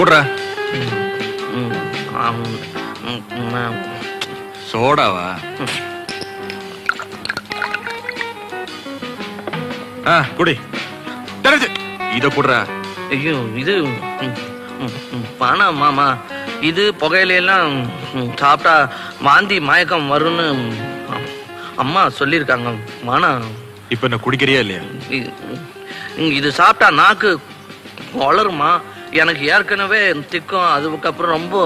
குடுறா. சோடாவா? குடி. இத குடுறா. ஐயோ, இது பணம் மாமா. இது புகையிலாம் சாப்பிட்டா வாந்தி மயக்கம் வரும்னு அம்மா சொல்லியிருக்காங்க. மானா இப்ப என்ன குடிக்கிறியா இல்லையா? இது சாப்பிட்டா நாக்கு வளருமா? எனக்கு ஏற்கனவே திக்கும். அதுக்கப்புறம் ரொம்ப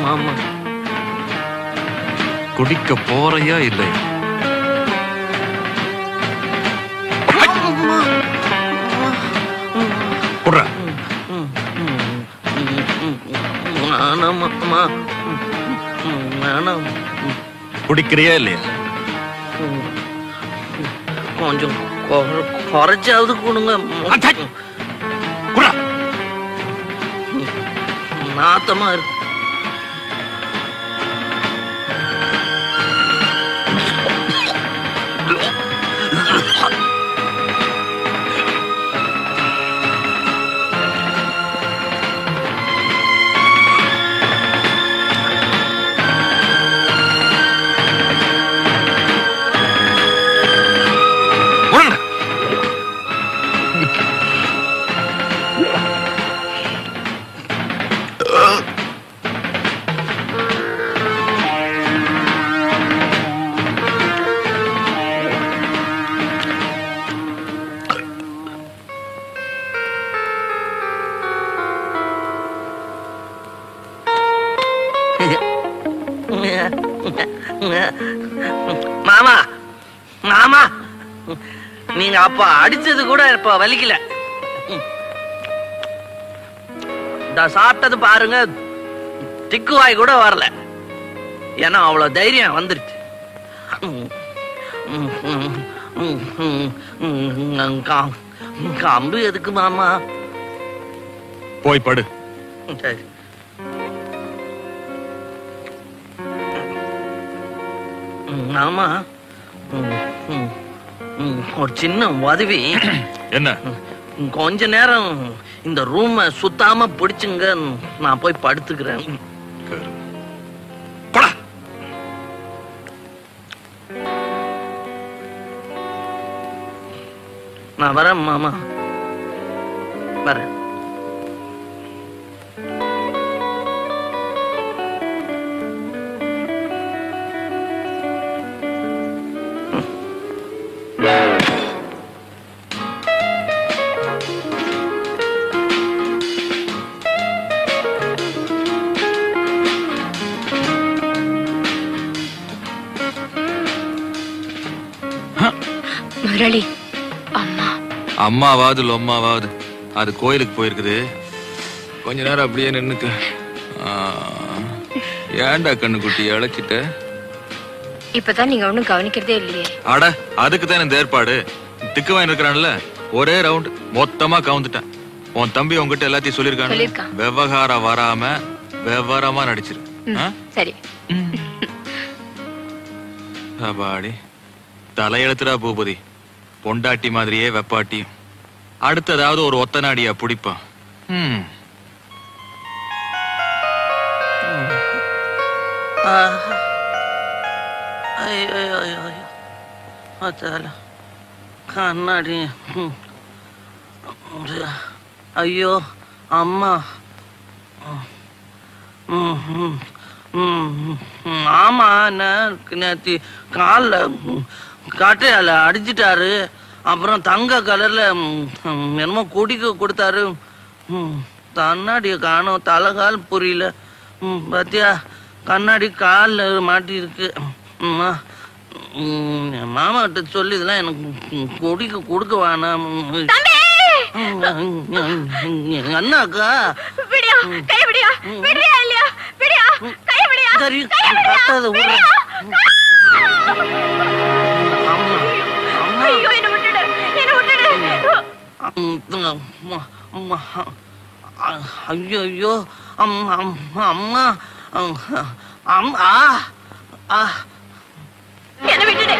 மாமா. குடிக்க போறையா இல்லை? குடிக்கிறியா இல்லையா? கொஞ்சம் குறைச்சாவது கொடுங்க. நாத்தமா இருக்கு. மாமா மாமா, நீங்க அப்ப அடிச்சது கூட இப்ப வலிக்கல. சாப்பிட்டது பாருங்க, திக்குவாய் கூட வரல. ஏன்னா அவ்வளவு தைரியம் வந்துருச்சு. கம்பு எதுக்கு மாமா? போய் படு. சரி. ஆமா, ஒரு சின்ன உதவி. என்ன? கொஞ்ச நேரம் இந்த ரூம சுத்தாம பிடிச்சுங்க, நான் போய் படுத்துக்கிறேன். நான் வரேன் மாமா, வரேன். முரளி, அம்மா. அம்மாவாது லொம்மாவாது அது கோயிலுக்கு போயிருக்குது. கொஞ்ச நேரம் அப்படியே நின்னுக்க. ஏன்டா கண்ணுக்குட்டி அழைச்சிட்ட? இப்பதான் நீங்க ஒண்ணும் கவனிக்கிறதே இல்லையே. அட, அதுக்கு தான் இந்த ஏற்பாடு. திக்கு வாங்கி இருக்கிறான்ல, ஒரே ரவுண்ட் மொத்தமா கவுந்துட்டேன். உன் தம்பி உங்ககிட்ட எல்லாத்தையும் சொல்லிருக்கான். விவகாரம் வராம விவரமா நடிச்சிரு. சரி. அப்பாடி, தலையெழுத்துடா பூபதி. பொண்டாட்டி மாதிரியே வெப்பாட்டி. அடுத்ததாவது ஒரு ஒத்த நாடியா பிடிப்பான். கண்ணாடி. ஐயோ அம்மா. ஆமா, நேற்று காலில் காட்டையால அடிச்சிட்டாரு. அப்புறம் தங்க கலர்ல என்னமோ குடிக்க கொடுத்தாரு. கண்ணாடிய காணும், தலைகால் புரியல. பாத்தியா, கண்ணாடி காலில் மாட்டி இருக்கு. மாமா கிட்ட சொல்லி இதெல்லாம் எனக்கு குடிக்க கொடுக்க வேணாம். அண்ணாக்கா சரி, கட்டாத ஊர். ஐயோ, அம்மா அம்மா. என்ன விட்டுடு,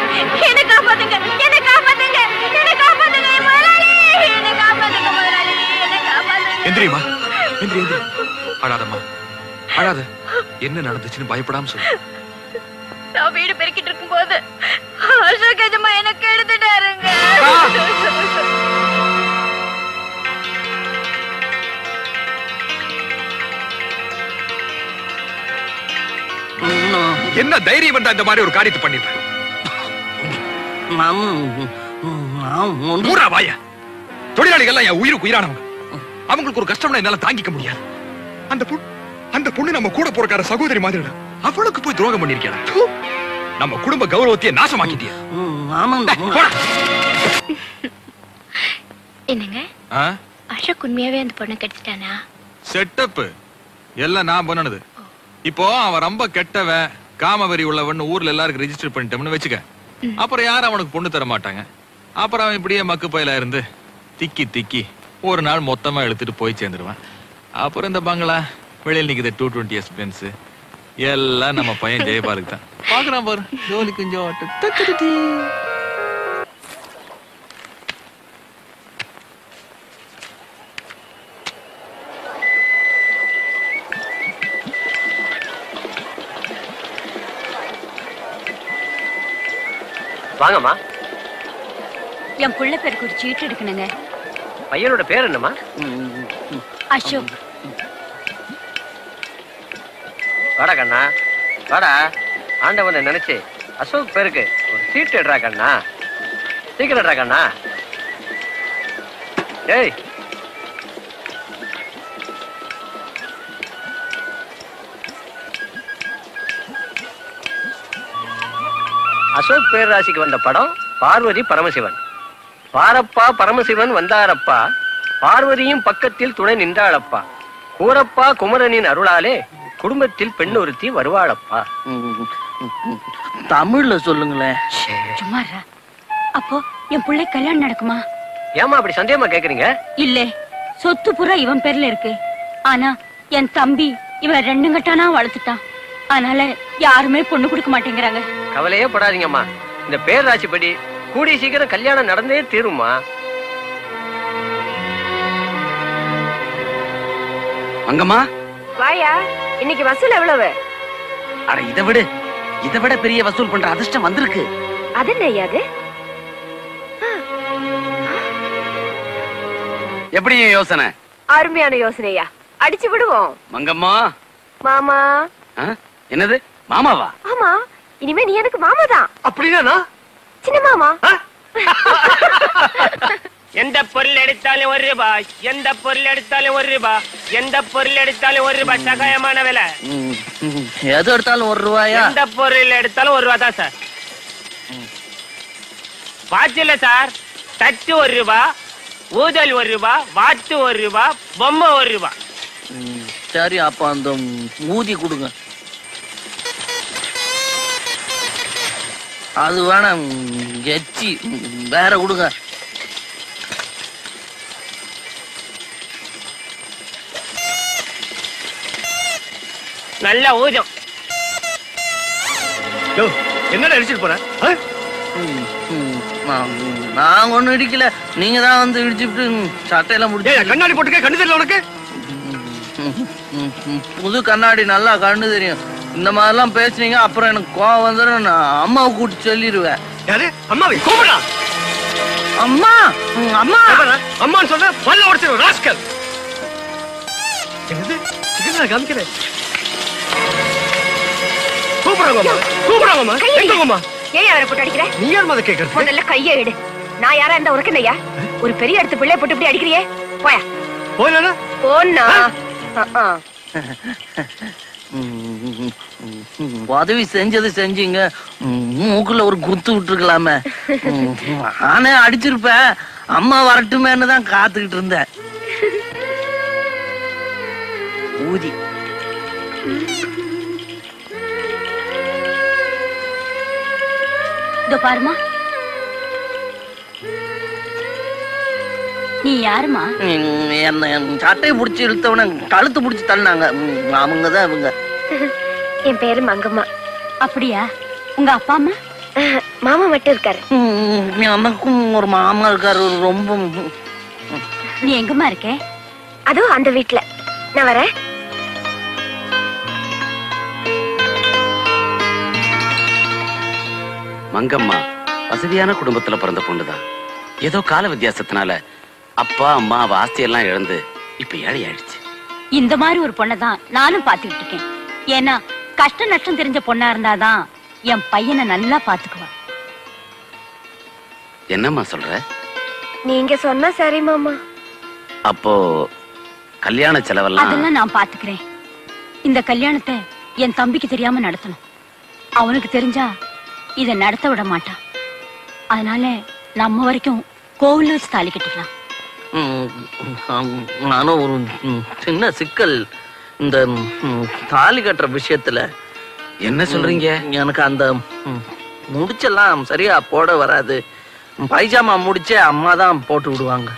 என்ன காப்பாத்துங்க, என்ன காப்பாத்துங்க, என்ன காப்பாத்துங்க முதலாளி, என்ன காப்பாத்துங்க முதலாளி, என்ன காப்பாத்துங்க. எந்திரிமா, எந்திரி எந்திரி. அழாதம்மா, அழாத. என்ன நடந்துச்சுன்னு பயப்படாம சொல்லு. நான் வீடு பெருக்கிட்டு இருக்கும் போது அசோக் எஜமா எனக்கு எடுத்துட்டாருங்க. என்ன தைரியம் வந்தா இந்த மாதிரி ஒரு காரியத்தை பண்ணிருப்பேன்? தொழிலாளிகள் என் உயிருக்கு உயிரானவங்க. அவங்களுக்கு ஒரு கஷ்டம்னா என்னால தாங்கிக்க முடியாது. அந்த பொண்ணு நம்ம கூட போறக்கார சகோதரி மாதிரி. அவளுக்கு போய் துரோகம் பண்ணிருக்கியா? நம்ம குடும்ப கௌரவத்தையே நாசமாக்கிட்டியா? என்னங்க அசோக் உண்மையாவே அந்த பொண்ணை கெடுத்துட்டானா? செட்டப் எல்லாம் நான் பண்ணனது. இப்போ அவன் ரொம்ப கெட்டவன், காமவெறி உள்ளவன் ஊர்ல எல்லாருக்கும் ரெஜிஸ்டர் பண்ணிட்டோம்னு வச்சுக்க. அப்புறம் யாரும் அவனுக்கு பொண்ணு தர மாட்டாங்க. அப்புறம் அவன் இப்படியே மக்கு பயிலா இருந்து திக்கி திக்கி ஒரு நாள் மொத்தமா எடுத்துட்டு போய் சேர்ந்துருவான். அப்புறம் இந்த பங்களா வெளியில் நிக்குது 220 எக்ஸ்பென்ஸ் எல்லாம் நம்ம பையன் ஜெயபாலுக்கு தான். பாக்குறான் பாரு ஜோலி கொஞ்சம். வாங்கம்மா. என் புள்ள பேருக்கு ஒரு சீட்டு எடுக்கணுங்க. பையனோட பேர் என்னம்மா? அசோக். வாடா கண்ணா, வாடா. ஆண்டவனை நினைச்சு அசோக் பேருக்கு ஒரு சீட்டு எடுறா கண்ணா. சீக்கிரம் எடுறா கண்ணா. ஏய், அசோக் பேரராசிக்கு வந்த படம் பார்வதி பரமசிவன். பாரப்பா பரமசிவன் வந்தாரப்பா, பார்வதியும் பக்கத்தில் துணை நின்றாளப்பா. கூரப்பா குமரனின் அருளாலே குடும்பத்தில் பெண் ஒருத்தி வருவாளப்பா. தமிழ்ல சொல்லுங்களேன். சும்மா அப்போ என் பிள்ளை கல்யாணம் நடக்குமா? ஏமா அப்படி சந்தேகமா கேக்குறீங்க? இல்ல, சொத்து புறா இவன் பேர்ல இருக்கு. ஆனா என் தம்பி இவன் 2 கட்டானா வளர்த்துட்டான். அதனால யாருமே பொண்ணு கொடுக்க மாட்டேங்கிறாங்க. கவலையே படாதீங்கம்மா. இந்த பேரராசி படி கூடிய சீக்கிரம் கல்யாணம் நடந்தே தீருமா. அங்கம்மா வாயா, இன்னைக்கு வசூல் எவ்வளவு? அட இதை விட பெரிய வசூல் பண்ற அதிர்ஷ்டம் வந்திருக்கு. அது என்னையாது? எப்படி யோசனை? அருமையான யோசனையா, அடிச்சு விடுவோம். மங்கம்மா. மாமா. என்னது மாமாவா? ஆமா, இனிமே நீ எனக்கு மாமா தான். அப்படின்னா சின்ன மாமா. எந்த பொருள் எடுத்தாலும் 1 ரூபாய், எந்த பொருள் எடுத்தாலும் 1 ரூபாய், எந்த பொருள் எடுத்தாலும் 1 ரூபாய். சகாயமான விலை. எது எடுத்தாலும் 1 ரூபாயா? எந்த பொருள் எடுத்தாலும் 1 ரூபாய் தான் சார். வாட்ச் இல்ல சார், தட்டு 1 ரூபாய், ஊதல் 1 ரூபாய், வாட்டு 1 ரூபாய், பொம்மை 1 ரூபாய். சரி, அப்ப அந்த ஊதி கொடுங்க. அது வேணாம், எச்சி வேற கொடுங்க. நல்ல ஊதியம். என்னடா அடிச்சிட்டு போற? நான் ஒண்ணு இடிக்கல, நீங்க தான் வந்து இடிச்சுட்டு சட்டையெல்லாம் முடிச்சு. கண்ணாடி போட்டுக்க, கண்ணு தெரியல உனக்கு? புது கண்ணாடி நல்லா கண்ணு தெரியும். இந்த மாதிரிலாம் பேசுனீங்க அப்புறம் எனக்கு கோவம் வந்துடும். நான் அம்மாவை கூட்டி சொல்லிடுவேன். யாரு? அம்மாவை கூப்பிடா. அம்மா அம்மா அம்மான்னு சொல்ற பல்ல உடைச்சிரு ராஸ்கல். என்னது சிக்கன காமிக்கிறேன். கூப்பிடுறாங்கம்மா. எங்கம்மா? ஏன் அவரை போட்டு அடிக்கிற? நீ யார் மத கேக்குறது? முதல்ல கையை எடு. நான் யாரா இருந்தா உனக்கு என்னையா? ஒரு பெரிய இடத்து பிள்ளை போட்டு இப்படி அடிக்கிறியே? போயா. போயலனா? போன்னா. உதவி செஞ்சது செஞ்சீங்க, மூக்குல ஒரு குத்து விட்டுருக்கலாமே. நானே அடிச்சிருப்பேன். அம்மா வரட்டுமேன்னு தான் காத்துக்கிட்டு இருந்தேன். ஊதி பாருமா. நீ யாருமா? என்ன சட்டையை புடிச்சு இழுத்தவன கழுத்து புடிச்சு தள்ளினாங்க. அவங்கதான் இவங்க. என் பேரு மங்கம்மா. அப்படியா? உங்க அப்பா அம்மா? மாமா மட்டும் இருக்காரு. எனக்கும் ஒரு மாமா இருக்காரு. ரொம்ப. நீ எங்கம்மா இருக்க? அதோ அந்த வீட்டுல. நான் வரேன். மங்கம்மா வசதியான குடும்பத்துல பிறந்த பொண்ணுதான். ஏதோ கால வித்தியாசத்தினால அப்பா அம்மா அவ ஆஸ்தியெல்லாம் இழந்து இப்ப ஏழை ஆயிடுச்சு. இந்த மாதிரி ஒரு பொண்ணதான் நானும் பாத்துக்கிட்டு இருக்கேன். ஏன்னா கஷ்ட நஷ்டம் தெரிஞ்ச பொண்ணா இருந்தாதான் என் பையனை நல்லா பாத்துக்குவா. என்னம்மா சொல்ற? நீங்க சொன்னா சரி மாமா. அப்போ கல்யாண செலவெல்லாம் அதெல்லாம் நான் பாத்துக்கிறேன். இந்த கல்யாணத்தை என் தம்பிக்கு தெரியாம நடத்தணும். அவனுக்கு தெரிஞ்சா இத நடத்த விட மாட்டான். அதனால நம்ம வரைக்கும் கோவில்ல வச்சு தாலி கட்டிக்கலாம். நானும் ஒரு சின்ன சிக்கல் இந்த தாலி கட்டுற விஷயத்துல. என்ன சொல்றீங்க? எனக்கு அந்த முடிச்செல்லாம் சரியா போட வராது. பைஜாமா முடிச்சே அம்மா தான் போட்டு விடுவாங்க.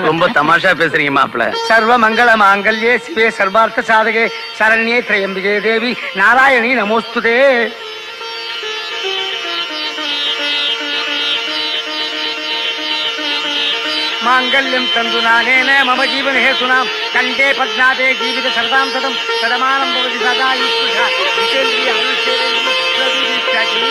ரொம்ப தமாஷா பேசுறீங்க மாப்பிள்ள. சர்வ மங்கள மாங்கல்யே சிவே சர்வார்த்த சாதகே சரண்யே திரையம்பிகே தேவி நாராயணி நமோஸ்துதே. மாங்கல்யம் தந்து நானேன மம ஜீவன ஹேதுனாம் கண்டே பத்நாதே ஜீவித சரதாம் சதம் சதமானம் பவதி சதா யுக்தா விசேந்திரிய அனுசேந்திரிய பிரதிதிஷ்டதி.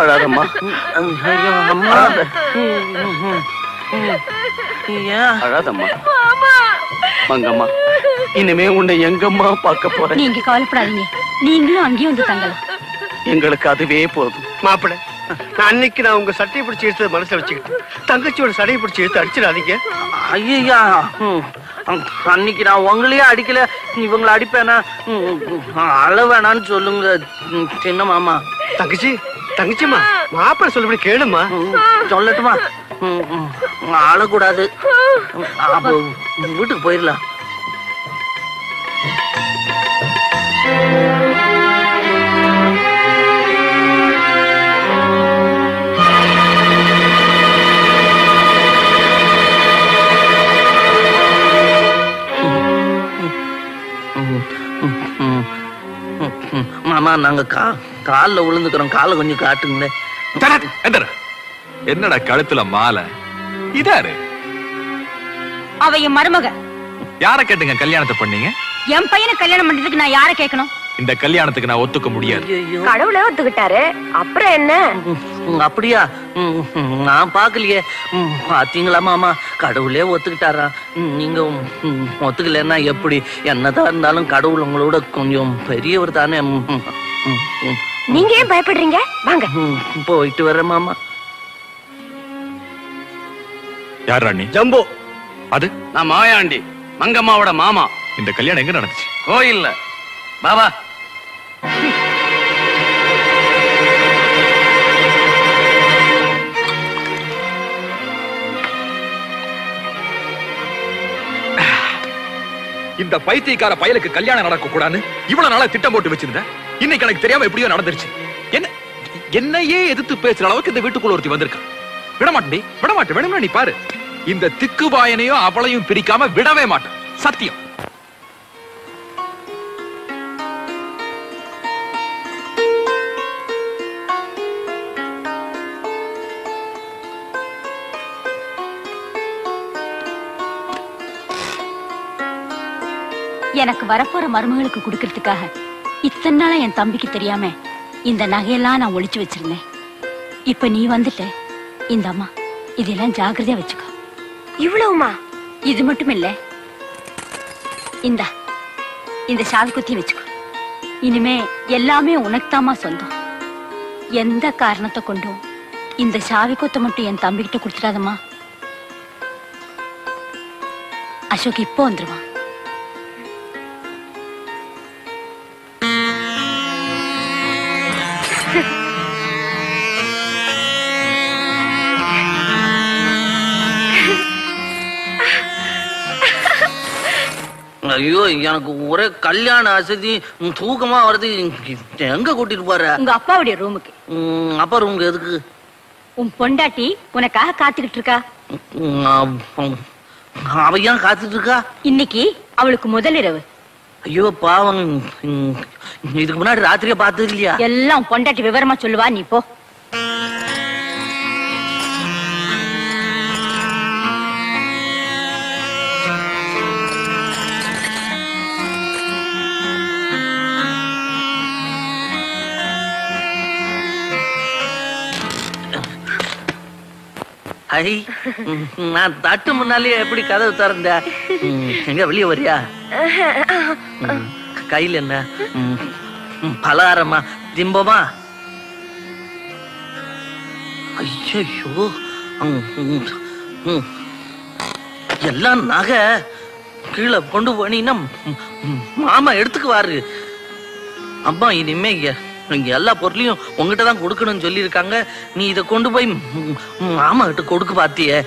அழாதம்மா. அழாதம்மா. மங்கம்மா இனிமே உன்னை எங்கம்மா பார்க்க போறேன். நீங்க கவலைப்படாதீங்க. நீங்களும் அங்கேயும் வந்து தங்கலாம். எங்களுக்கு அதுவே போதும். மாப்பிள்ள, நான் அன்னைக்கு நான் உங்க சட்டையை பிடிச்சி எடுத்தது மனசுல வச்சுக்கிட்டு தங்கச்சியோட சடையை பிடிச்சி எடுத்து அடிச்சிடாதீங்க. ஐயா, அன்னைக்கு நான் உங்களையே அடிக்கல, இவங்களை அடிப்பேனா? அழ வேணான்னு சொல்லுங்க சின்ன மாமா. தங்கச்சி தங்கச்சிம்மா, மாப்பிள்ள சொல்லபடி கேளுமா. சொல்லட்டுமா? அழக்கூடாது. அப்போ வீட்டுக்கு போயிடலாம். மாமா, நாங்க கால்ல விழுந்துக்கிறோம். காலை கொஞ்சம் காட்டுங்களேன். என்னடா கழுத்துல மாலை? இதாரு அவ என் மருமக. யார கேட்டுங்க கல்யாணத்தை பண்ணீங்க? என் பையனை கல்யாணம் பண்றதுக்கு நான் யார கேட்கணும்? இந்த கல்யாணத்துக்கு நான் ஒத்துக்க முடியாது. கடவுளே ஒத்துக்கிட்டாரு, அப்புறம் என்ன? அப்படியா? நான் பாக்கலையே. பாத்தீங்களா மாமா, கடவுளே ஒத்துக்கிட்டாரா? நீங்க ஒத்துக்கலன்னா எப்படி? என்னதான் இருந்தாலும் கடவுள் உங்களோட கொஞ்சம் பெரியவர் தானே. நீங்க ஏன் பயப்படுறீங்க? வாங்க போயிட்டு வர்றேன் மாமா. யார் ராணி? ஜம்போ. அது நான் மாயாண்டி, மங்கம்மாவோட மாமா. இந்த கல்யாணம் எங்க நடந்துச்சு? கோயில்ல. பாபா இந்த பைத்தியக்கார பயலுக்கு கல்யாணம் நடக்க கூடாதுன்னு இவ்வளவு நாளா திட்டம் போட்டு வச்சிருந்தேன். இன்னைக்கு எனக்கு தெரியாம எப்படியோ நடந்துருச்சு. என்னையே எதிர்த்து பேசுற அளவுக்கு இந்த வீட்டுக்குள்ள ஒருத்தி வந்திருக்கா. விடமாட்டேன், விடமாட்டேன். வேணும்னா நீ பாரு, இந்த திக்குபாயனையும் அவளையும் பிரிக்காம விடவே மாட்டேன். சத்தியம். எனக்கு வரப்போற மருமகளுக்கு கொடுக்கறதுக்காக இத்தனை நாளா என் தம்பிக்கு தெரியாம இந்த நகையெல்லாம் நான் ஒளிச்சு வச்சிருந்தேன். இப்ப நீ வந்துட்ட. இந்த அம்மா இதெல்லாம் ஜாக்கிரதையா வச்சுக்கோ. இவ்வளவுமா? இது மட்டும் இல்ல, இந்த சாவி குத்தி வச்சுக்கோ. இனிமே எல்லாமே உனக்குத்தாமா சொந்தம். எந்த காரணத்தை கொண்டும் இந்த சாவி கொத்த மட்டும் என் தம்பிக்கிட்ட கொடுத்துடாதம்மா. அசோக் இப்போ வந்துருவான். ஐயோ எனக்கு ஒரே கல்யாண அசதி தூக்கமா வருது. எங்க கூட்டிட்டு போற? உங்க அப்பாவுடைய ரூமுக்கு. அப்பா ரூமுக்கு எதுக்கு? உன் பொண்டாட்டி உனக்காக காத்துக்கிட்டு இருக்கா. அவ ஏன் காத்துட்டு இருக்கா? இன்னைக்கு அவளுக்கு முதல் இரவு. ஐயோ பாவம், இதுக்கு முன்னாடி ராத்திரியா பார்த்தது இல்லையா? எல்லாம் பொண்டாட்டி விவரமா சொல்லுவா, நீ போ. நான் தட்டு முன்னாலேயே எப்படி கதவு திறந்த? எங்க வெளியே வரியா? கையில் என்ன பலகாரமா திம்பமா? ஐயோ எல்லாம் நகை கீழே கொண்டு போனீங்கன்னா மாமா எடுத்துக்குவாரு. அம்மா இனிமே இங்க எல்லா பொருளையும் உங்ககிட்ட தான் கொடுக்கணும்னு சொல்லியிருக்காங்க. நீ இதை கொண்டு போய் மாமா கிட்ட கொடுக்க பாத்திய.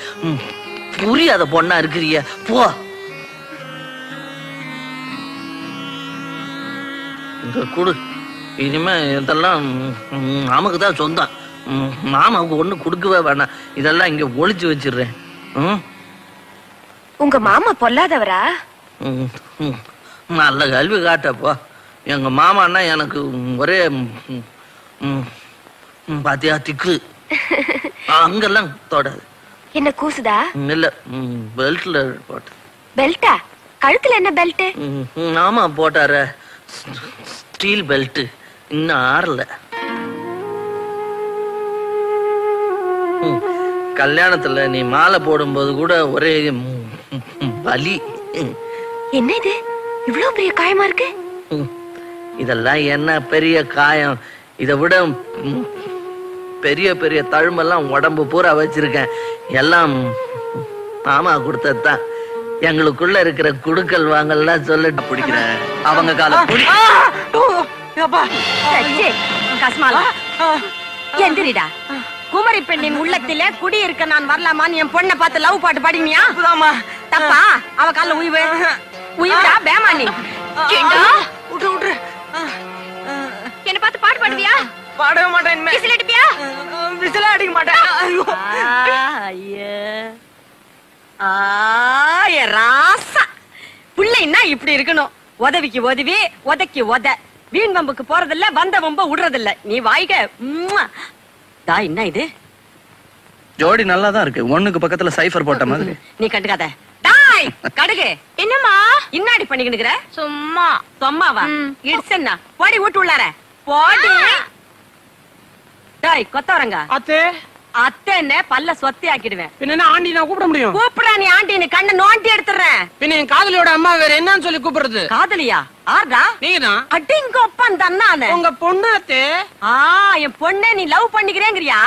புரியாத பொண்ணா இருக்கிறிய, போ. இந்த கொடு. இனிமே இதெல்லாம் மாமாக்கு தான் சொந்தம். மாமாவுக்கு ஒண்ணு கொடுக்கவே வேணாம். இதெல்லாம் இங்க ஒளிச்சு வச்சிடுறேன். உங்க மாமா பொல்லாதவரா? நல்ல கல்வி காட்டப்போ. எங்க மாமான்னா எனக்கு ஒரே பாத்தியா திக்கு. அங்கெல்லாம் தொடாது. என்ன கூசுதா? இல்ல, பெல்ட்ல போட்ட. பெல்ட்டா? கழுத்துல என்ன பெல்ட்? ஆமா போட்டார, ஸ்டீல் பெல்ட். இன்னும் ஆறல. கல்யாணத்துல நீ மாலை போடும்போது கூட ஒரே வலி. என்ன இது இவ்வளவு பெரிய காயமா இருக்கு? இதெல்லாம் என்ன பெரிய காயம்? இதை விட பெரிய பெரிய தழும்பெல்லாம் உடம்பு பூரா வச்சிருக்கேன். எல்லாம் மாமா கொடுத்ததுதான். எங்களுக்குள்ள இருக்கிற குடுக்கல் வாங்கல்லாம் சொல்ல பிடிக்கிற அவங்க காலம். எந்திரிடா. குமரி பெண்ணின் உள்ளத்திலே குடி இருக்க நான் வரலாமான்னு என் பொண்ணை பார்த்து லவ் பாட்டு பாடினியா? தப்பா? அவ கால உயிவு உயிரா பேமானி. என்ன பார்த்து பாட்டு பாடுவியா? பாடவே மாட்டேன். விசில் அடிப்பியா? விசில அடிக்க மாட்டேன். ராசா பிள்ளைன்னா இப்படி இருக்கணும். உதவிக்கு உதவி, உதைக்கு உத. வீண் வம்புக்கு போறதில்ல, வந்த வம்ப விடுறதில்ல. நீ வாய்க. என்ன இது? ஜோடி நல்லா தான் இருக்கு. ஒண்ணுக்கு பக்கத்துல சைஃபர் போட்ட மாதிரி. நீ கண்டுக்காத. டாய் கடுகு. என்னம்மா இன்னாடி பண்ணிக்கினுக்குற? சும்மா. சும்மாவா? இட்ஸ்னா போடி வீட்டு உள்ளார போடி. டாய் கொத்தவரங்க. அத்தே அத்தேன்னு பல்ல சொத்தி ஆக்கிடுவேன். பின்ன ஆண்டி நான் கூப்பிட முடியும்? கூப்பிடா நீ ஆண்டின்னு கண்ணை நோண்டி எடுத்துறேன். பின்ன என் காதலியோட அம்மா வேற என்னன்னு சொல்லி கூப்பிடுறது? காதலியா? ஆர்டா? நீங்கதான். அடிங்க ஒப்பன் தன்னானே. உங்க பொண்ணு அத்தே. என் பொண்ணே நீ லவ் பண்ணிக்கிறேங்கறியா?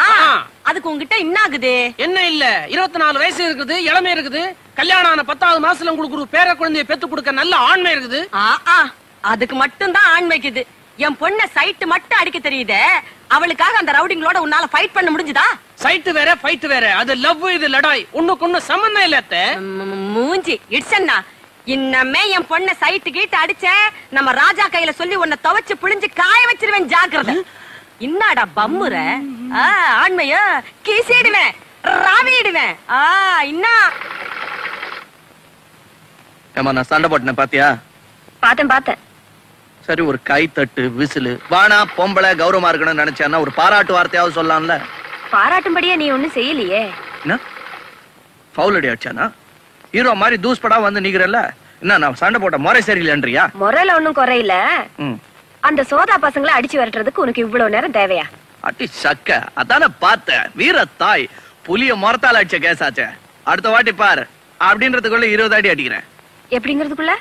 அதுக்கு உங்ககிட்ட என்ன ஆகுது? என்ன இல்ல, 24 வயசு இருக்குது, இளமை இருக்குது. கல்யாணம் ஆன 10வது மாசத்துல உங்களுக்கு ஒரு பேர குழந்தையை பெத்து கொடுக்க நல்ல ஆண்மை இருக்குது. அதுக்கு மட்டும் தான் ஆண்மைக்குது. என் பொண்ண சைட்டு மட்டும் அடிக்க தெரியுதே. அவளுக்காக அந்த ரவுடிங்களோட உன்னால ஃபைட் பண்ண முடிஞ்சுதா? சைட்டு வேற ஃபைட் வேற. அது லவ், இது லடாய். ஒண்ணுக்கு ஒண்ணு சம்பந்தம் இல்ல அத்தை. மூஞ்சி இட்ஸ்னா. இன்னமே என் பொண்ண சைட்டு கீட்டு அடிச்ச நம்ம ராஜா கையில சொல்லி உன்னை துவைச்சு புழிஞ்சு காய வச்சிருவேன். ஜாக்கிரதை. இன்னாடா பம்முற? ஆண்மைய கீசிடுவேன், ராவிடுவேன். இன்னா ஏமா நான் சண்டை போட்டேன் பாத்தியா? பார்த்தேன். சரி, ஒரு கை தட்டு விசிலு வானா. பொம்பளை கௌரவமா இருக்கணும்னு நினைச்சேன்னா ஒரு பாராட்டு வார்த்தையாவது சொல்லலாம்ல. பாராட்டும்படியா நீ ஒண்ணும் செய்யலையே. என்ன ஃபவுல் அடி அடிச்சானா? ஹீரோ மாதிரி தூஸ் படா வந்து நிக்கிறல்ல. என்ன நான் சண்டை போட்ட முறை சரியில்லைன்றியா? முறையில ஒண்ணும் குறையில. அந்த சோதா பசங்களை அடிச்சு வரட்டுறதுக்கு உனக்கு இவ்வளவு நேரம் தேவையா? அட்டி சக்க, அதான பார்த்தேன். வீர தாய் புலிய மரத்தால அடிச்ச கேசாச்சே. அடுத்த வாட்டி பாரு. அப்படின்றதுக்குள்ள 20 அடி அடிக்கிறேன். எப்படிங்கிறதுக்குள்ள?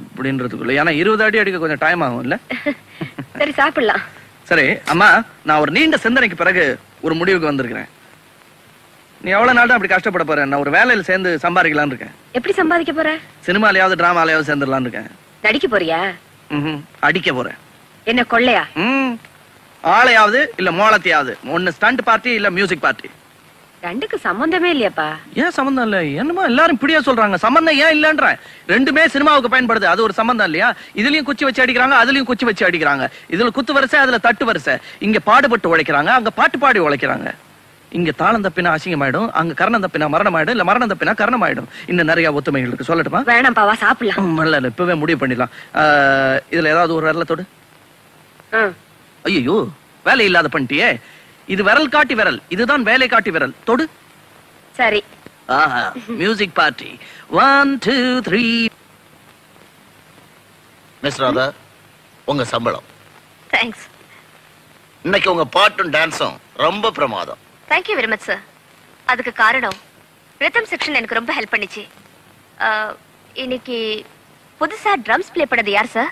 அப்படின்றதுக்குள்ள. ஏன்னா 20 அடி அடிக்க கொஞ்சம் டைம் ஆகும்ல. சரி, சாப்பிடலாம். சரி அம்மா, நான் ஒரு நீண்ட சிந்தனைக்கு பிறகு ஒரு முடிவுக்கு வந்திருக்கிறேன். நீ எவ்வளவு நாள் தான் அப்படி கஷ்டப்பட போற? நான் ஒரு வேலையில சேர்ந்து சம்பாதிக்கலாம்னு இருக்கேன். எப்படி சம்பாதிக்க போற? சினிமாலயாவது டிராமாலயாவது சேர்ந்துடலாம்னு இருக்கேன். நடிக்க போறியா? அடிக்க போறேன். என்ன கொள்ளையா? ஆளையாவது இல்ல மோளத்தையாவது. ஒன்னு ஸ்டண்ட் பார்ட்டி இல்ல மியூசிக் பார்ட்டி. ரெண்டுக்கு சம்பந்தமே இல்லையாப்பா? ஏன் சம்பந்தம் இல்ல? என்னமோ எல்லாரும் இப்படியே சொல்றாங்க. சம்பந்தம் ஏன் இல்லன்ற? ரெண்டுமே சினிமாவுக்கு பயன்படுது. அது ஒரு சம்பந்தம் இல்லையா? இதுலயும் குச்சி வச்சு அடிக்கிறாங்க, அதுலயும் குச்சி வச்சு அடிக்கிறாங்க. இதுல குத்து வரிசை, அதுல தட்டு வரிசை. இங்க பாடுபட்டு உழைக்கிறாங்க, அங்க பாட்டு பாடி உழைக்கிறாங்க. இங்க தாளம் தப்பினா அசிங்கமாயிடும், அங்க கரணம் தப்பினா மரணமாயிடும், இல்ல மரணம் தப்பினா கரணமாயிடும். இன்னும் நிறைய ஒத்துமைகள் இருக்கு. சொல்லட்டுமா? வேணாம்பாவா, சாப்பிடலாம். இல்ல இப்பவே முடிவு பண்ணிடலாம். இதுல ஏதாவது ஒரு விரல தொடு. ஐயோ, வேலை இல்லாத பண்ணிட்டியே. இது விரல் காட்டி விரல், இதுதான் வேலை காட்டி விரல். தொடு. சரி. Music party. 1 2 3. மிஸ் ராதா, உங்க சம்பளம். தேங்க்ஸ். இன்னைக்கு உங்க பாட்டும் டான்ஸும் ரொம்ப பிரமாதம். Thank you very much sir. அதுக்கு காரணம் ரிதம் செக்ஷன் எனக்கு ரொம்ப ஹெல்ப் பண்ணிச்சு. இன்னைக்கு புதுசா ட்ரம்ஸ் ப்ளே பண்ணது யார் சார்?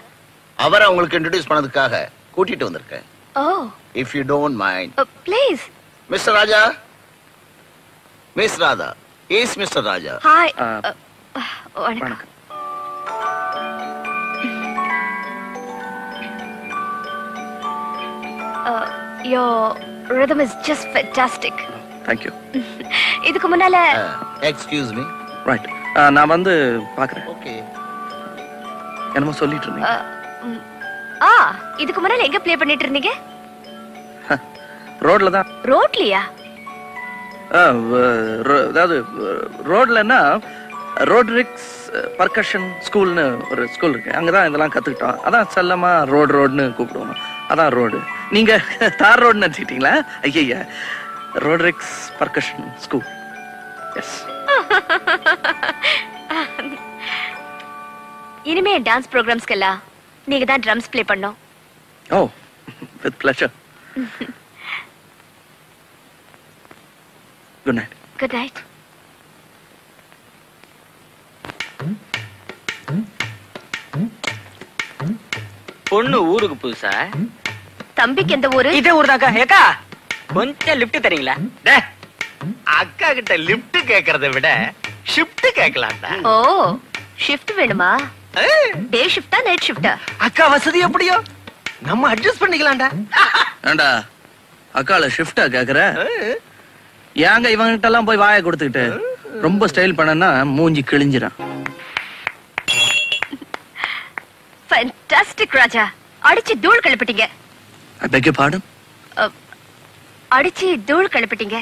அவரை உங்களுக்கு இன்ட்ரோடியூஸ் பண்ணதுக்காக கூட்டிட்டு வந்திருக்கேன். Oh, if you don't mind. Please. Mister Raja, miss Radha is mister Raja. Hi. வணக்கம். Your rhythm is just fantastic. Thank you. இதுக்கு முன்னால எக்ஸ்கியூஸ் மீ. ரைட். நான் வந்து பார்க்கறேன். ஓகே. என்னமோ சொல்லிட்டு இருந்தீங்க. இதுக்கு முன்னால எங்க ப்ளே பண்ணிட்டு இருந்தீங்க? ரோட்ல தான். ரோட்லயா? அதாவது ரோட்லன்னா ரோட்ரிக்ஸ் பர்கஷன் ஸ்கூல்னு ஒரு ஸ்கூல் இருக்கு. அங்கதான் இதெல்லாம் கத்துக்கிட்டோம். அதான் செல்லமா ரோடுன்னு கூப்பிடுவோம். அதான் ரோடு. நீங்க தார் ரோடு நினைச்சிட்டீங்களா? ஐயா, ரோட்ரிக்ஸ் பர்கஷன் ஸ்கூல். எஸ். இனிமே டான்ஸ் ப்ரோக்ராம்ஸ்க்கெல்லாம் நீங்க தான் ட்ரம்ஸ் ப்ளே பண்ணோம். Oh, with pleasure. Good night. Good night. பொண்ணு ஊருக்கு புதுசா? தம்பிக்கு எந்த ஊரு? இதே ஊர் தாக்கா. ஏக்கா கொஞ்சம் லிஃப்ட் தரீங்களா? அக்கா கிட்ட லிஃப்ட் கேக்குறதை விட ஷிஃப்ட் கேட்கலாம்டா. ஓ, ஷிஃப்ட் வேணுமா? டே ஷிஃப்டா நைட் ஷிஃப்டா? அக்கா வசதி எப்படியோ நம்ம அட்ஜஸ்ட் பண்ணிக்கலாம்டா. ஏண்டா அக்கால ஷிஃப்டா கேக்குற? ஏங்க இவங்கிட்ட எல்லாம் போய் வாயை கொடுத்துக்கிட்டு ரொம்ப ஸ்டைல் பண்ணனா மூஞ்சி கிழிஞ்சிரான். ஃபேண்டாஸ்டிக் ராஜா. அடிச்சு தூள் கிளப்பிட்டீங்க. I beg your pardon? அடிச்சு தூள் கிளப்பிட்டீங்க.